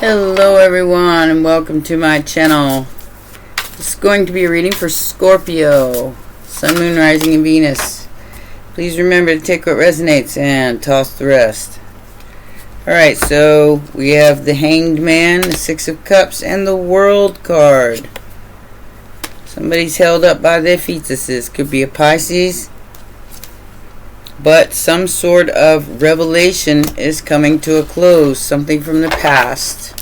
Hello everyone and welcome to my channel. This is going to be a reading for Scorpio, Sun, Moon, Rising, and Venus. Please remember to take what resonates and toss the rest. Alright, so we have the Hanged Man, the Six of Cups, and the World card. Somebody's held up by their fetuses. Could be a Pisces. But some sort of revelation is coming to a close. Something from the past.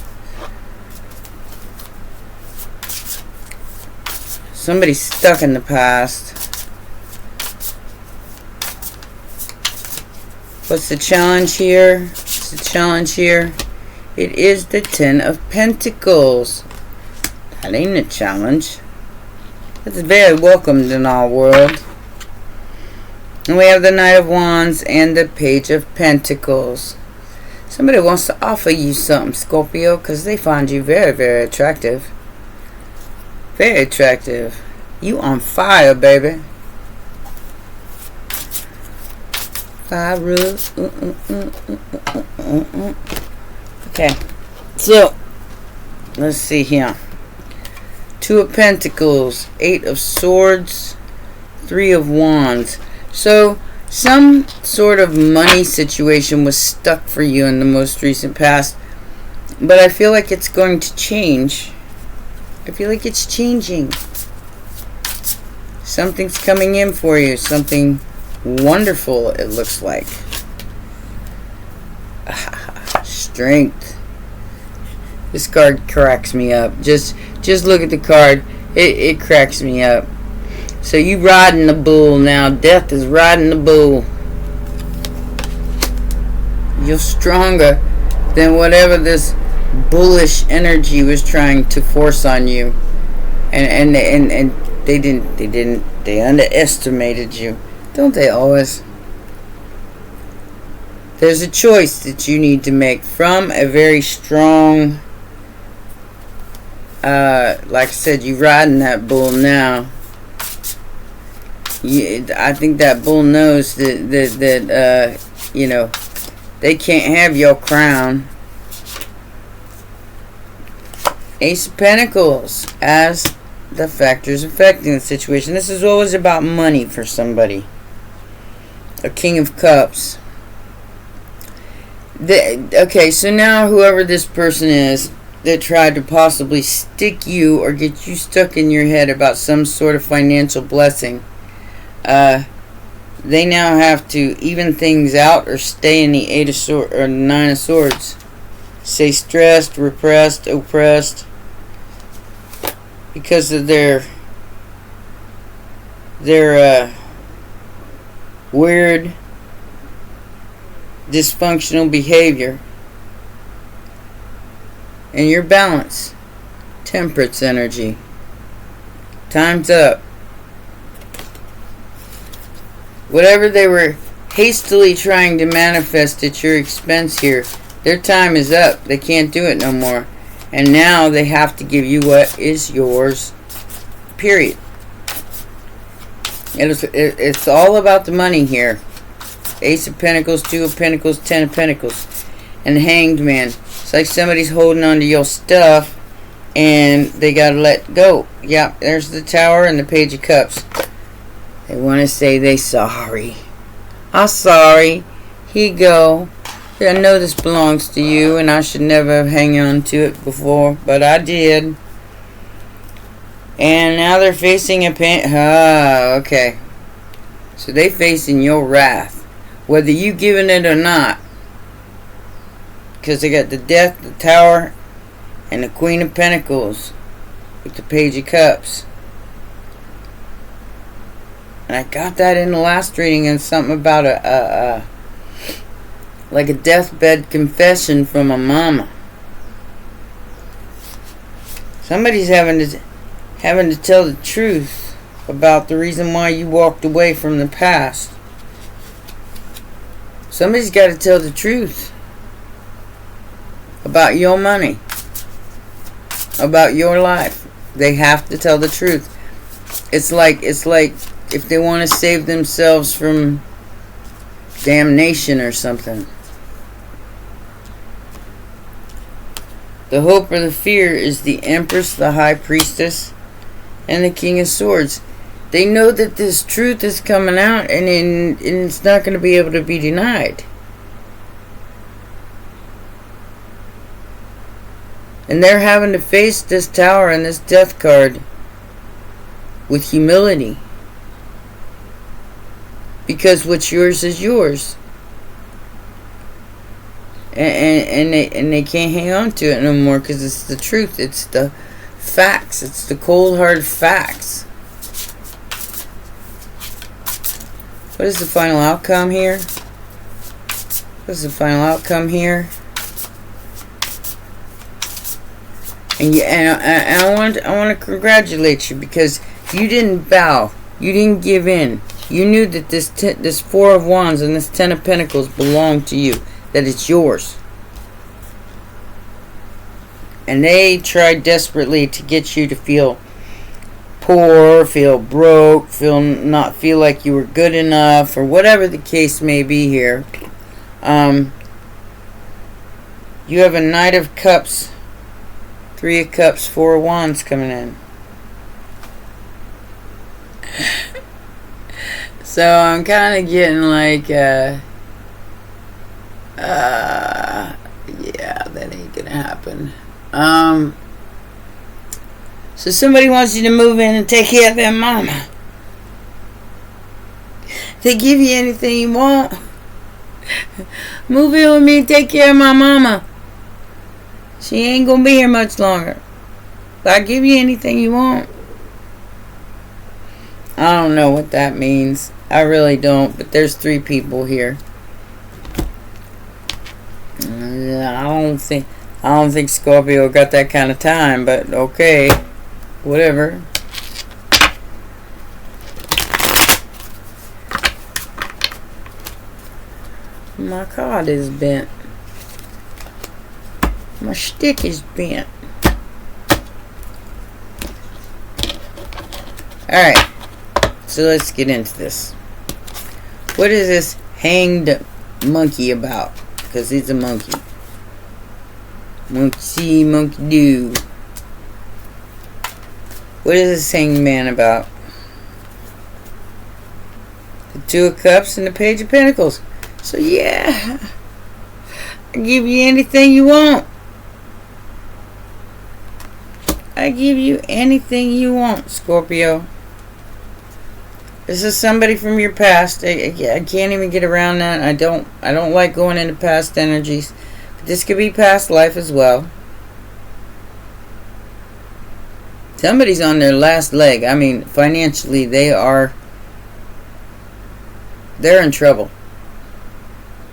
Somebody's stuck in the past. What's the challenge here? What's the challenge here? It is the Ten of Pentacles. That ain't a challenge. It's very welcomed in our world. And we have the Knight of Wands and the Page of Pentacles. Somebody wants to offer you something, Scorpio, because they find you very, very attractive. Very attractive. You on fire, baby. Fire. Okay. So, let's see here. Two of Pentacles, Eight of Swords, Three of Wands. So, some sort of money situation was stuck for you in the most recent past. But I feel like it's going to change. I feel like it's changing. Something's coming in for you. Something wonderful, it looks like. Strength. This card cracks me up. Just look at the card. It cracks me up. So you riding the bull now. Death is riding the bull. You're stronger than whatever this bullish energy was trying to force on you. And they underestimated you. Don't they always? There's a choice that you need to make from a very strong, like I said, you riding that bull now. I think that bull knows that you know, they can't have your crown. Ace of Pentacles as the factors affecting the situation. This is always about money for somebody. A King of Cups. Okay, so now whoever this person is that tried to possibly stick you or get you stuck in your head about some sort of financial blessing, they now have to even things out or stay in the Eight of Swords or Nine of Swords. Stay stressed, repressed, oppressed because of their weird, dysfunctional behavior. And your balance, Temperance energy. Time's up. Whatever they were hastily trying to manifest at your expense here, their time is up. They can't do it no more. And now they have to give you what is yours. Period. It's all about the money here. Ace of Pentacles, Two of Pentacles, Ten of Pentacles. And the Hanged Man. It's like somebody's holding on to your stuff and they gotta let go. Yeah, there's the Tower and the Page of Cups. They want to say they sorry. I'm sorry. Here you go. I know this belongs to you and I should never have hung on to it before, but I did. And now they're facing a okay. So they facing your wrath. Whether you giving it or not. Because they got the Death, the Tower, and the Queen of Pentacles. With the Page of Cups. And I got that in the last reading and something about like a deathbed confession from a mama. Somebody's having to tell the truth about the reason why you walked away from the past. Somebody's got to tell the truth about your money, about your life. They have to tell the truth. It's like if they want to save themselves from damnation or something. The hope or the fear is the Empress, the High Priestess, and the King of Swords. They know that this truth is coming out, and it's not going to be able to be denied. And they're having to face this Tower and this Death card with humility. Because what's yours is yours. And they can't hang on to it no more, because it's the truth. It's the facts. It's the cold hard facts. What is the final outcome here? What is the final outcome here? And I want to congratulate you, because you didn't bow. You didn't give in. You knew that this Four of Wands and this Ten of Pentacles belonged to you. That it's yours. And they tried desperately to get you to feel poor, feel broke, not feel like you were good enough, or whatever the case may be here. You have a Knight of Cups, Three of Cups, Four of Wands coming in. So I'm kind of getting like, yeah, that ain't gonna happen. So somebody wants you to move in and take care of their mama. They give you anything you want. Move in with me and take care of my mama. She ain't gonna be here much longer. But I give you anything you want. I don't know what that means. I really don't. But there's three people here. I don't think Scorpio got that kind of time, but okay. Whatever. My card is bent. My stick is bent. Alright. So let's get into this. What is this hanged monkey about? Because he's a monkey. Monkey see, monkey do. What is this hanged man about? The Two of Cups and the Page of Pentacles. So yeah, I give you anything you want. I give you anything you want, Scorpio. This is somebody from your past. I can't even get around that. I don't like going into past energies. But this could be past life as well. Somebody's on their last leg. I mean, financially, they're in trouble.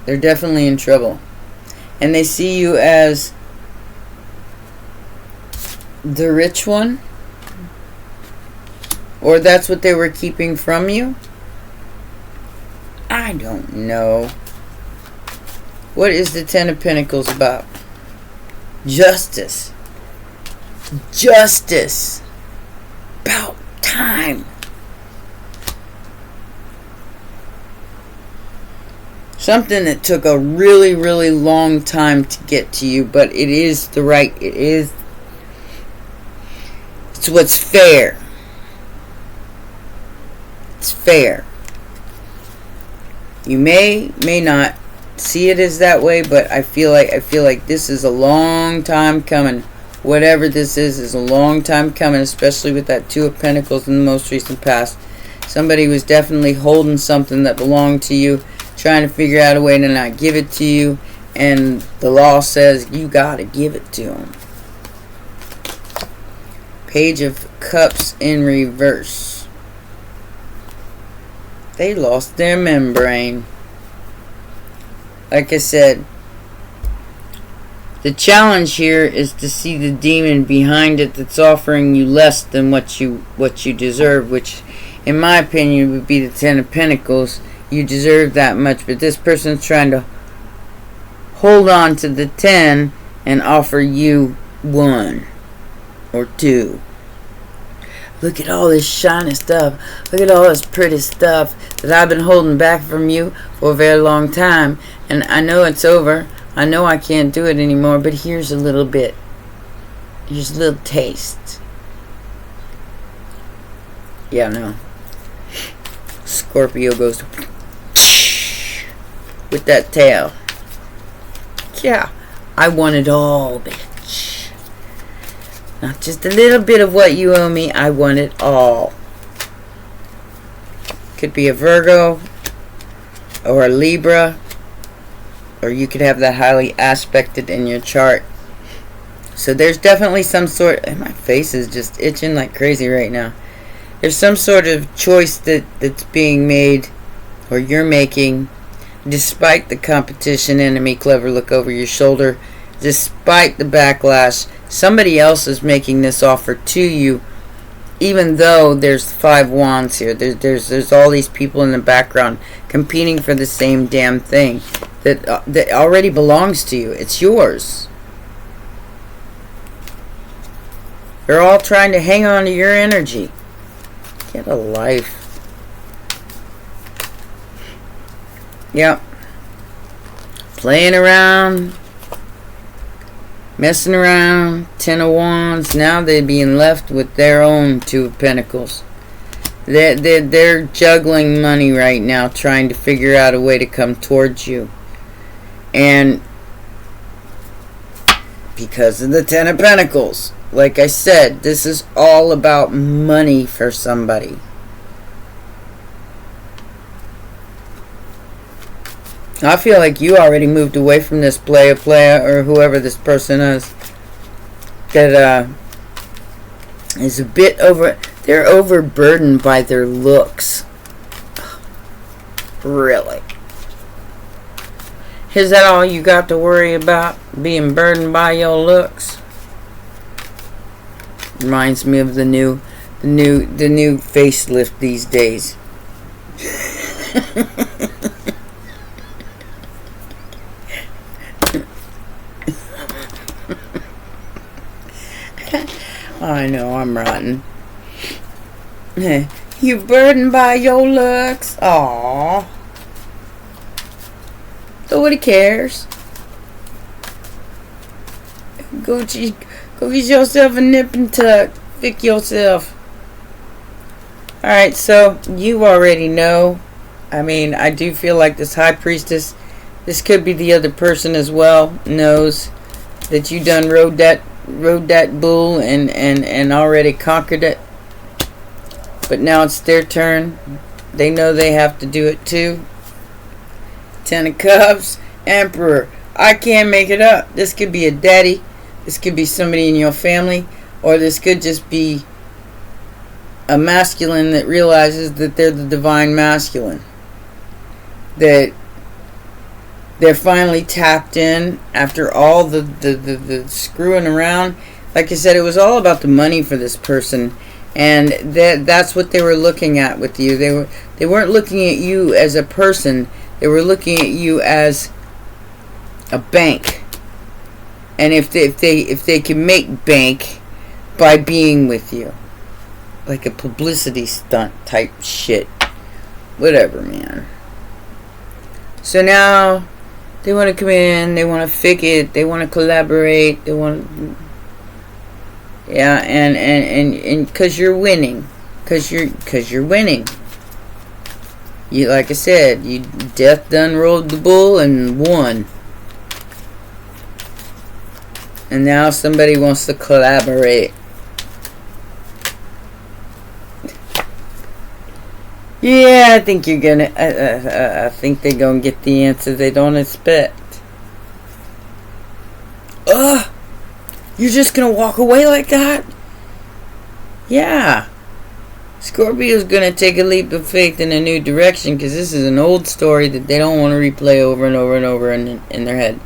They're definitely in trouble. And they see you as the rich one. Or that's what they were keeping from you. I don't know. What is the Ten of Pentacles about? Justice. Justice. About time. Something that took a really, really long time to get to you, but it is the right, it's what's fair. It's fair. You may not see it as that way, but I feel like this is a long time coming. Whatever this is a long time coming, especially with that Two of Pentacles in the most recent past. Somebody was definitely holding something that belonged to you, trying to figure out a way to not give it to you, and the law says you gotta give it to them. Page of Cups in reverse. They lost their membrane. Like I said, the challenge here is to see the demon behind it that's offering you less than what you deserve, which in my opinion would be the Ten of Pentacles. You deserve that much, but this person's trying to hold on to the 10 and offer you 1 or 2. Look at all this shiny stuff. Look at all this pretty stuff that I've been holding back from you for a very long time. And I know it's over. I know I can't do it anymore, but here's a little bit. Just a little taste. Yeah, no. Scorpio goes with that tail. Yeah, I want it all, bitch. Not just a little bit of what you owe me. I want it all. Could be a Virgo or a Libra, or you could have that highly aspected in your chart. So there's definitely some sort. My face is just itching like crazy right now. There's some sort of choice that's being made, or you're making, despite the competition, enemy, clever look over your shoulder, despite the backlash. Somebody else is making this offer to you, even though there's 5 wands here. There's all these people in the background competing for the same damn thing that already belongs to you. It's yours. They're all trying to hang on to your energy. Get a life. Yep. Playing around, messing around, 10 of Wands. Now they're being left with their own 2 of Pentacles. They're juggling money right now, trying to figure out a way to come towards you. And because of the 10 of Pentacles, like I said, this is all about money for somebody. I feel like you already moved away from this player, or whoever this person is. That is a bit over. They're overburdened by their looks. Really? Is that all you got to worry about? Being burdened by your looks? Reminds me of the new facelift these days. I know I'm rotten. You burdened by your looks. Aww. Nobody cares. Go get yourself a nip and tuck. Fix yourself. Alright, so you already know. I mean, I do feel like this High Priestess, this could be the other person as well, knows that you done rode that bull and already conquered it. But now it's their turn. They know they have to do it too. 10 of Cups, Emperor. I can't make it up. This could be a daddy. This could be somebody in your family. Or this could just be a masculine that realizes that they're the divine masculine. That they're finally tapped in after all the screwing around. Like I said, it was all about the money for this person. And that's what they were looking at with you. They weren't looking at you as a person. They were looking at you as a bank. And if they can make bank by being with you, like a publicity stunt type shit, whatever, man. So now they want to come in, they want to fix it, they want to collaborate, they want to, yeah, and because you're winning, because you're winning. You, like I said, you death done rolled the bull and won. And now somebody wants to collaborate. Yeah, I think you're gonna. I think they're gonna get the answer they don't expect. Ugh! You're just gonna walk away like that? Yeah. Scorpio's gonna take a leap of faith in a new direction, because this is an old story that they don't want to replay over and over and over in their head.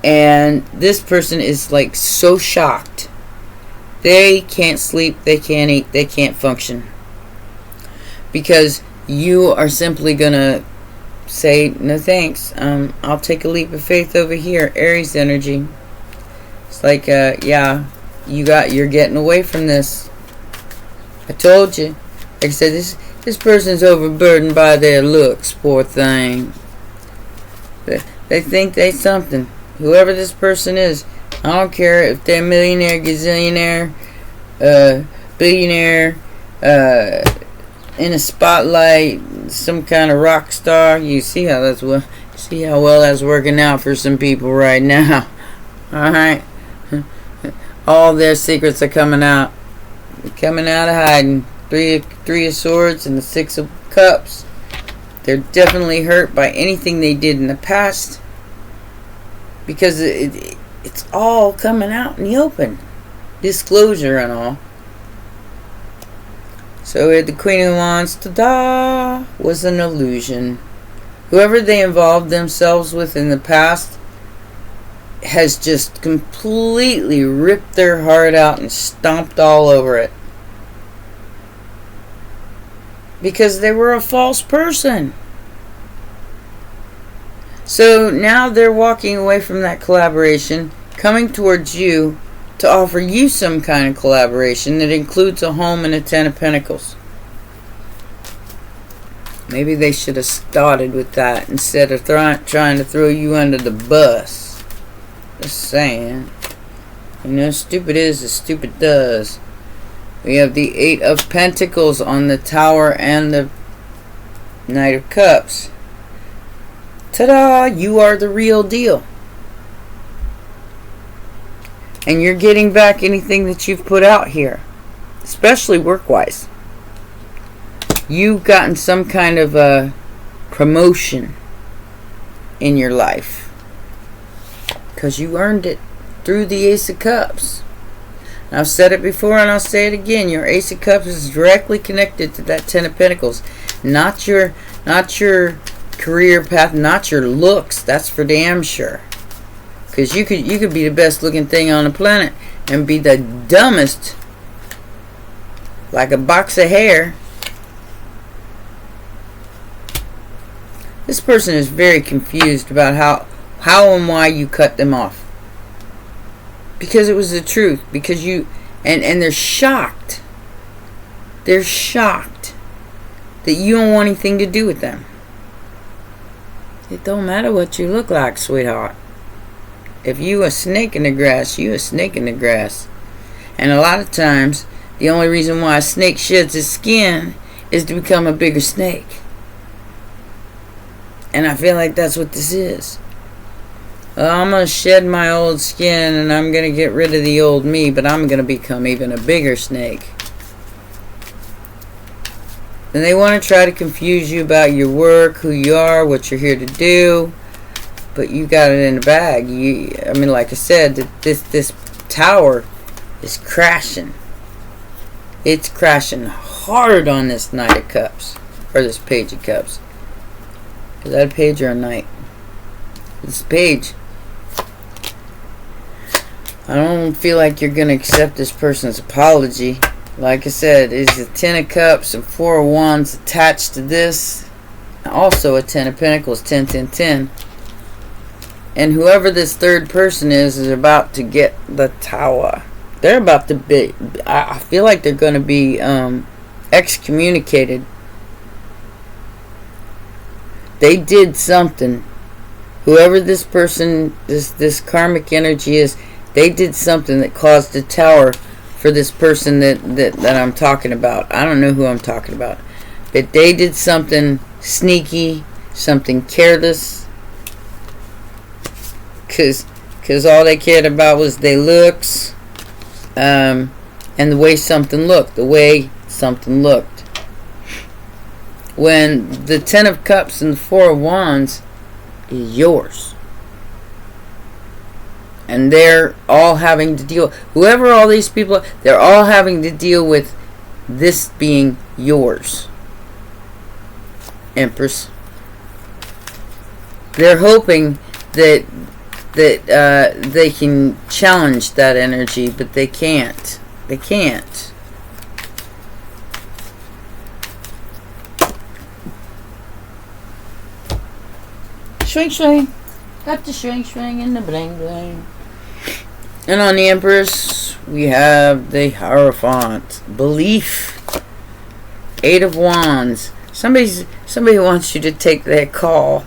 And this person is like so shocked. They can't sleep, they can't eat, they can't function. Because you are simply gonna say, no thanks, I'll take a leap of faith over here. Aries energy. It's like, yeah, you're getting away from this. I told you. Like I said, this person's overburdened by their looks, poor thing. They think they something. Whoever this person is, I don't care if they're millionaire, gazillionaire, billionaire, in a spotlight, some kind of rock star. You see how well that's working out for some people right now. All right, all their secrets are coming out. They're coming out of hiding. Three of Swords and the Six of Cups. They're definitely hurt by anything they did in the past, because it's all coming out in the open. Disclosure and all. So we had the Queen of Wands. Ta-da! Was an illusion. Whoever they involved themselves with in the past has just completely ripped their heart out and stomped all over it. Because they were a false person. So now they're walking away from that collaboration, coming towards you to offer you some kind of collaboration that includes a home and a Ten of Pentacles. Maybe they should have started with that instead of trying to throw you under the bus. Just saying. You know, stupid is as stupid does. We have the Eight of Pentacles on the Tower and the Knight of Cups. Ta-da! You are the real deal. And you're getting back anything that you've put out here. Especially work-wise. You've gotten some kind of a promotion in your life. Because you earned it through the Ace of Cups. I've said it before and I'll say it again. Your Ace of Cups is directly connected to that Ten of Pentacles. Not your career path, not your looks. That's for damn sure. Because you could be the best looking thing on the planet and be the dumbest, like a box of hair. This person is very confused about how and why you cut them off. Because it was the truth. Because you... And they're shocked. They're shocked that you don't want anything to do with them. It don't matter what you look like, sweetheart. If you a snake in the grass, you a snake in the grass. And a lot of times, the only reason why a snake sheds its skin is to become a bigger snake. And I feel like that's what this is. I'm going to shed my old skin and I'm going to get rid of the old me, but I'm going to become even a bigger snake. And they want to try to confuse you about your work, who you are, what you're here to do. But you got it in the bag. I mean, like I said, this tower is crashing. It's crashing hard on this Knight of Cups. Or this Page of Cups. Is that a page or a knight? This page. I don't feel like you're going to accept this person's apology. Like I said, it's a Ten of Cups and Four of Wands attached to this. Also a Ten of Pentacles, 10, 10, 10. And whoever this third person is about to get the tower. They're about to be... I feel like they're going to be excommunicated. They did something. Whoever this person, this karmic energy is, they did something that caused the tower for this person that I'm talking about. I don't know who I'm talking about. But they did something sneaky, something careless. Because all they cared about was their looks. And the way something looked. When the Ten of Cups and the Four of Wands is yours. And they're all having to deal... Whoever all these people are, they're all having to deal with this being yours. Empress. They're hoping that they can challenge that energy, but they can't. They can't. Swing, swing. Got the swing, swing, and the bling, bling. And on the Empress, we have the Hierophant. Belief. Eight of Wands. Somebody wants you to take their call.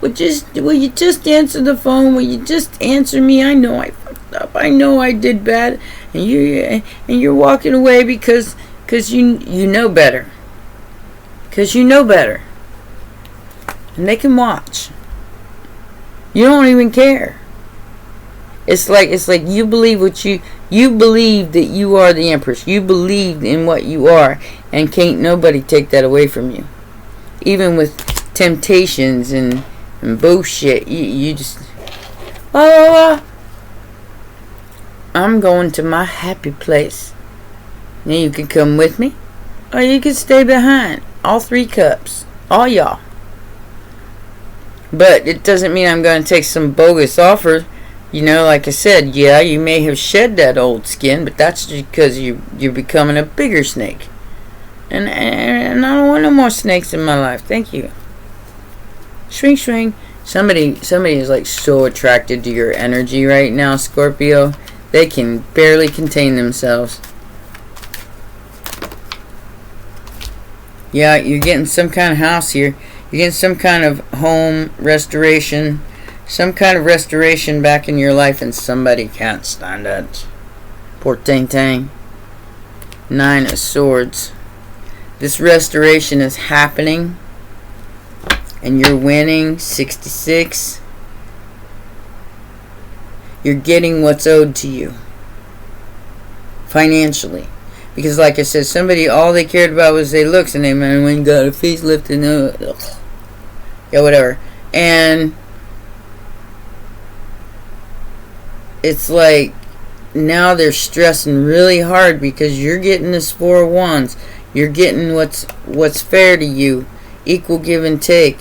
will you just answer the phone? Will you just answer me? I know I fucked up. I know I did bad, and you're walking away because you know better. Because you know better, and they can watch. You don't even care. It's like you believe you believe that you are the Empress. You believe in what you are, and can't nobody take that away from you. Even with temptations and bullshit, you just I'm going to my happy place. Now you can come with me, or you can stay behind. All 3 cups, all y'all. But it doesn't mean I'm going to take some bogus offer. You know, like I said, yeah, you may have shed that old skin, but that's because you're becoming a bigger snake. And I don't want no more snakes in my life. Thank you. Shrink, shrink. Somebody is like so attracted to your energy right now, Scorpio. They can barely contain themselves. Yeah, you're getting some kind of house here. You're getting some kind of home restoration. Some kind of restoration back in your life, and somebody can't stand it. Poor Tang Tang. 9 of Swords. This restoration is happening, and you're winning. 66. You're getting what's owed to you. Financially. Because like I said, somebody, all they cared about was their looks, and they went and got a facelift and yeah, whatever. And it's like now they're stressing really hard because you're getting this 4 of Wands. You're getting what's fair to you, equal give and take.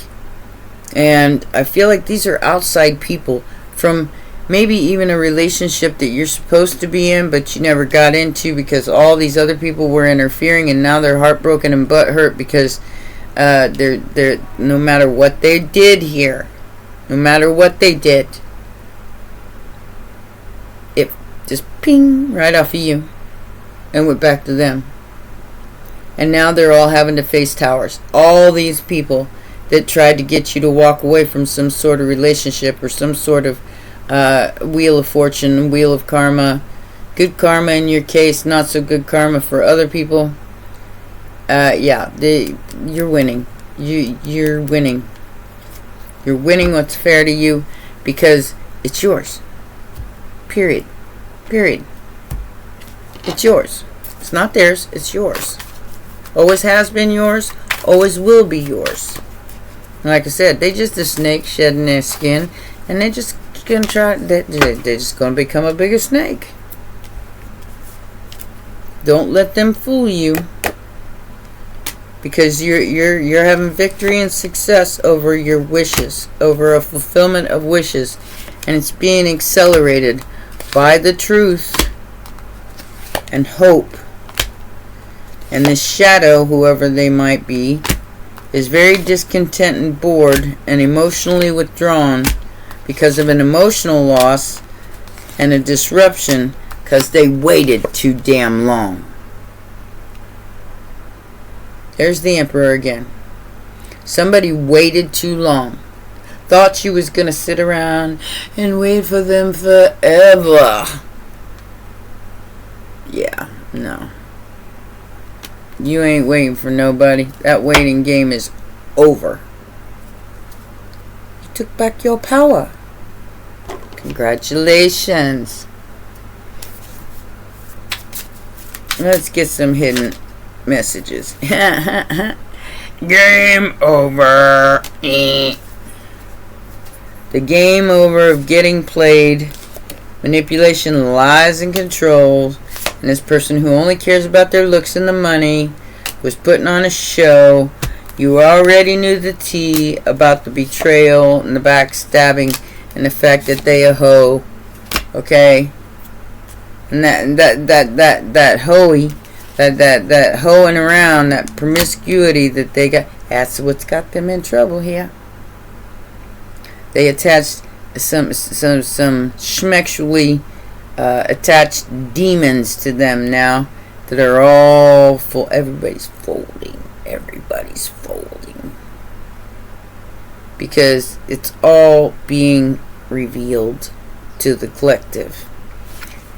And I feel like these are outside people from maybe even a relationship that you're supposed to be in, but you never got into because all these other people were interfering, and now they're heartbroken and butthurt because they're no matter what they did here, no matter what they did, it just ping right off of you and went back to them. And now they're all having to face towers. All these people that tried to get you to walk away from some sort of relationship or some sort of wheel of fortune, wheel of karma. Good karma in your case, not so good karma for other people. Yeah, you're winning. You're winning. You're winning what's fair to you because it's yours. Period. Period. It's yours. It's not theirs. It's yours. Always has been yours. Always will be yours. Like I said, they just a snake shedding their skin, and they just gonna try. They're just gonna become a bigger snake. Don't let them fool you, because you're having victory and success over your wishes, over a fulfillment of wishes, and it's being accelerated by the truth and hope. And this shadow, whoever they might be, is very discontent and bored and emotionally withdrawn because of an emotional loss and a disruption because they waited too damn long. There's the Emperor again. Somebody waited too long. Thought you was going to sit around and wait for them forever. Yeah, no. You ain't waiting for nobody. That waiting game is over. You took back your power. Congratulations. Let's get some hidden messages. Game over. The game over of getting played. Manipulation, lies, and control. And this person who only cares about their looks and the money was putting on a show. You already knew the tea about the betrayal and the backstabbing and the fact that they a hoe. Okay? And that hoey, that hoeing around, that promiscuity that they got, that's what's got them in trouble here. They attached some schmexually attached demons to them now that are all full. Everybody's folding. because it's all being revealed to the collective.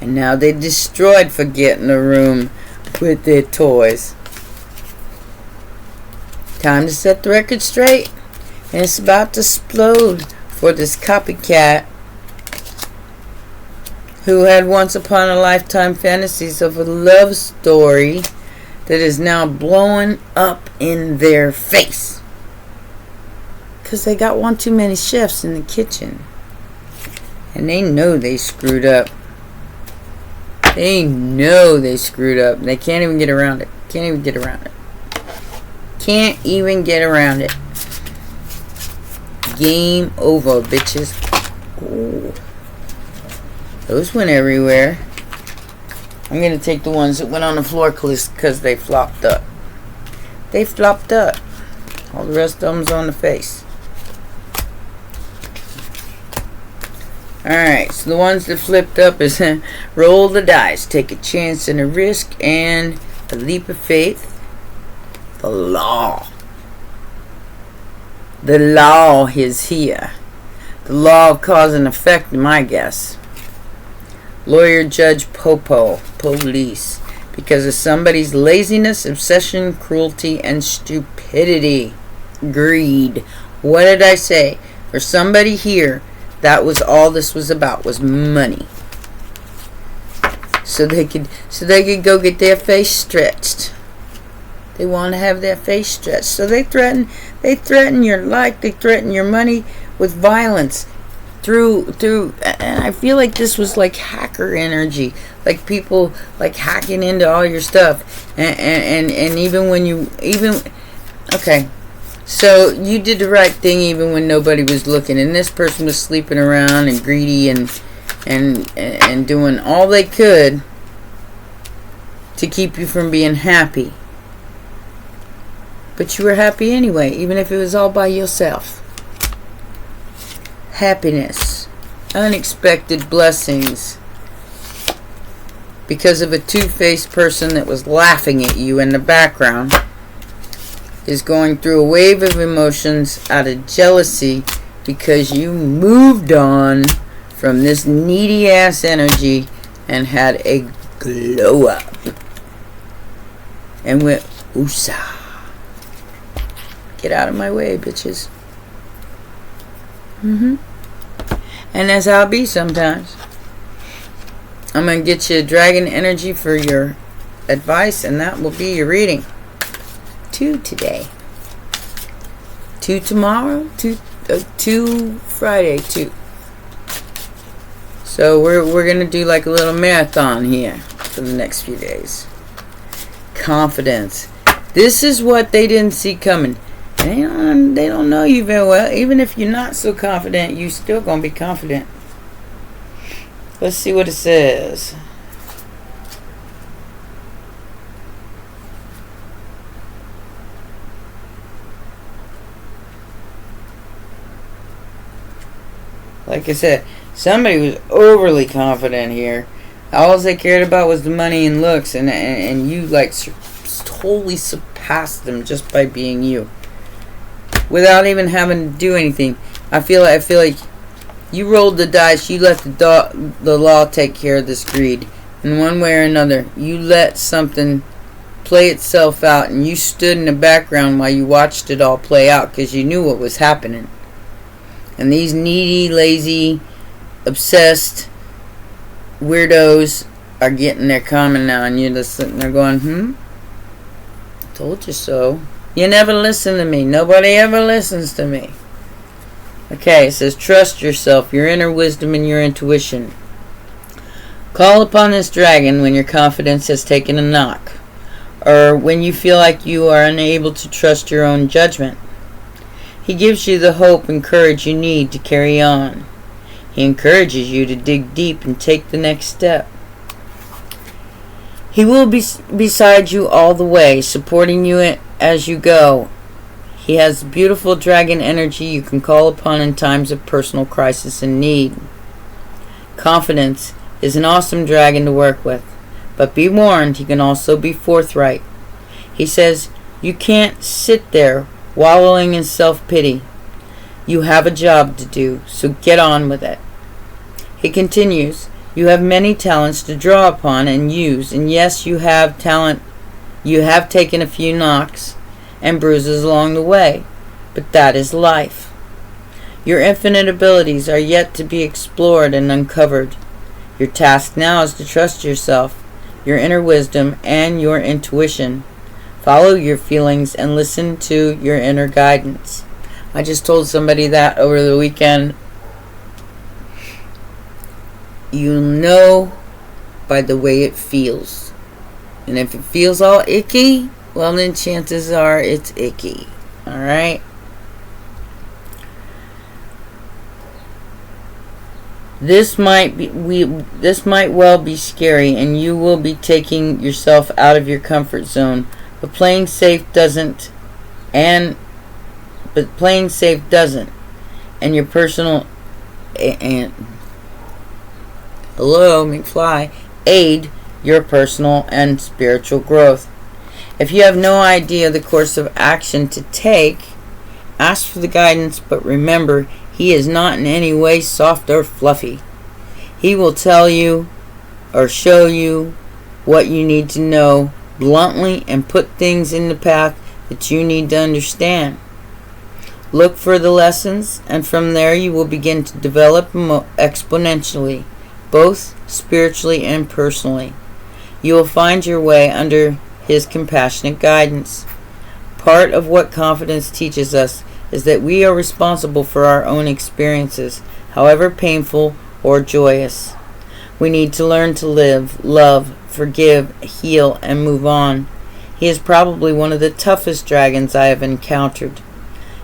And now they destroyed forgetting the room with their toys. Time to set the record straight. And it's about to explode for this copycat who had once upon a lifetime fantasies of a love story that is now blowing up in their face. Because they got one too many chefs in the kitchen. And they know they screwed up. They know they screwed up. They can't even get around it. Can't even get around it. Can't even get around it. Game over, bitches. Ooh. Those went everywhere. I'm going to take the ones that went on the floor because they flopped up. They flopped up. All the rest of them's on the face. Alright, so the ones that flipped up is roll the dice, take a chance and a risk, and a leap of faith. The law. The law is here. The law of cause and effect, my guess. Lawyer, judge, police. Because of somebody's laziness, obsession, cruelty, and stupidity. Greed. What did I say? For somebody here, that was all this was about, was money. So they could go get their face stretched. They want to have their face stretched. So they threaten your life, they threaten your money with violence through and I feel like this was like hacker energy, like people like hacking into all your stuff, and even when you okay. So you did the right thing even when nobody was looking, and this person was sleeping around and greedy and doing all they could to keep you from being happy. But you were happy anyway, even if it was all by yourself. Happiness, unexpected blessings, because of a two-faced person that was laughing at you in the background, is going through a wave of emotions out of jealousy because you moved on from this needy ass energy and had a glow up and went oosa. Get out of my way, bitches. And that's how it be sometimes. I'm going to get you dragon energy for your advice, and that will be your reading. 2 today. 2 tomorrow. 2 Friday. 2. So we're going to do like a little marathon here for the next few days. Confidence. This is what they didn't see coming. They don't know you very well. Even if you're not so confident, you still gonna be confident. Let's see what it says. Like I said, somebody was overly confident here. All they cared about was the money and looks, and you like totally surpassed them just by being you, without even having to do anything. I feel like you rolled the dice. You let the law take care of this greed in one way or another. You let something play itself out, and you stood in the background while you watched it all play out because you knew what was happening. And these needy, lazy, obsessed weirdos are getting their common now, and you're just sitting there going, told you so. You never listen to me. Nobody ever listens to me. Okay, it says trust yourself, your inner wisdom, and your intuition. Call upon this dragon when your confidence has taken a knock, or when you feel like you are unable to trust your own judgment. He gives you the hope and courage you need to carry on. He encourages you to dig deep and take the next step. He will be beside you all the way, supporting you as you go. He has beautiful dragon energy you can call upon in times of personal crisis and need. Confidence is an awesome dragon to work with, but be warned, he can also be forthright. He says you can't sit there wallowing in self-pity. You have a job to do, so get on with it. He continues, you have many talents to draw upon and use, and yes, you have talent. You have taken a few knocks and bruises along the way, but that is life. Your infinite abilities are yet to be explored and uncovered. Your task now is to trust yourself, your inner wisdom, and your intuition. Follow your feelings and listen to your inner guidance. I just told somebody that over the weekend. You know by the way it feels. And if it feels all icky, well then chances are it's icky. Alright? This might well be scary, and you will be taking yourself out of your comfort zone. But playing safe doesn't, and your personal hello, McFly, aid your personal and spiritual growth. If you have no idea the course of action to take, ask for the guidance, but remember, he is not in any way soft or fluffy. He will tell you or show you what you need to know bluntly and put things in the path that you need to understand. Look for the lessons, and from there you will begin to develop exponentially, both spiritually and personally. You will find your way under his compassionate guidance. Part of what confidence teaches us is that we are responsible for our own experiences, however painful or joyous. We need to learn to live, love, forgive, heal, and move on. He is probably one of the toughest dragons I have encountered.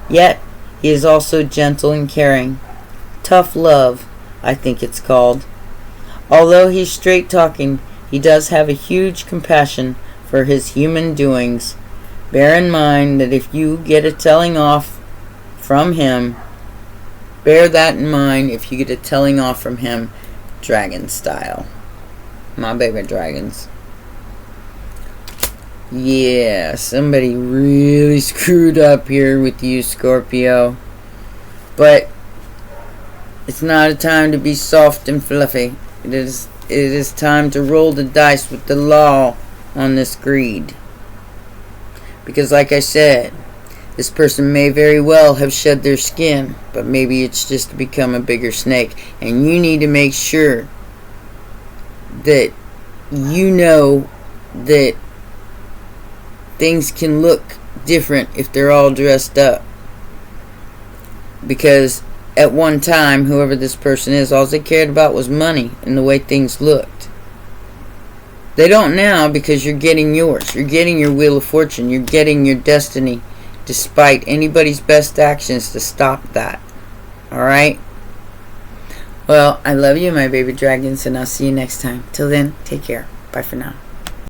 Yet, he is also gentle and caring. Tough love, I think it's called. Although he's straight-talking, he does have a huge compassion for his human doings. Bear in mind that if you get a telling off from him, dragon style. My baby dragons. Yeah, somebody really screwed up here with you, Scorpio. But it's not a time to be soft and fluffy. It is time to roll the dice with the law on this greed. Because like I said, this person may very well have shed their skin, but maybe it's just to become a bigger snake. And you need to make sure that you know that things can look different if they're all dressed up. Because at one time, whoever this person is, all they cared about was money and the way things looked. They don't now, because you're getting yours. You're getting your wheel of fortune. You're getting your destiny, despite anybody's best actions to stop that. Alright? Well, I love you, my baby dragons, and I'll see you next time. Till then, take care. Bye for now.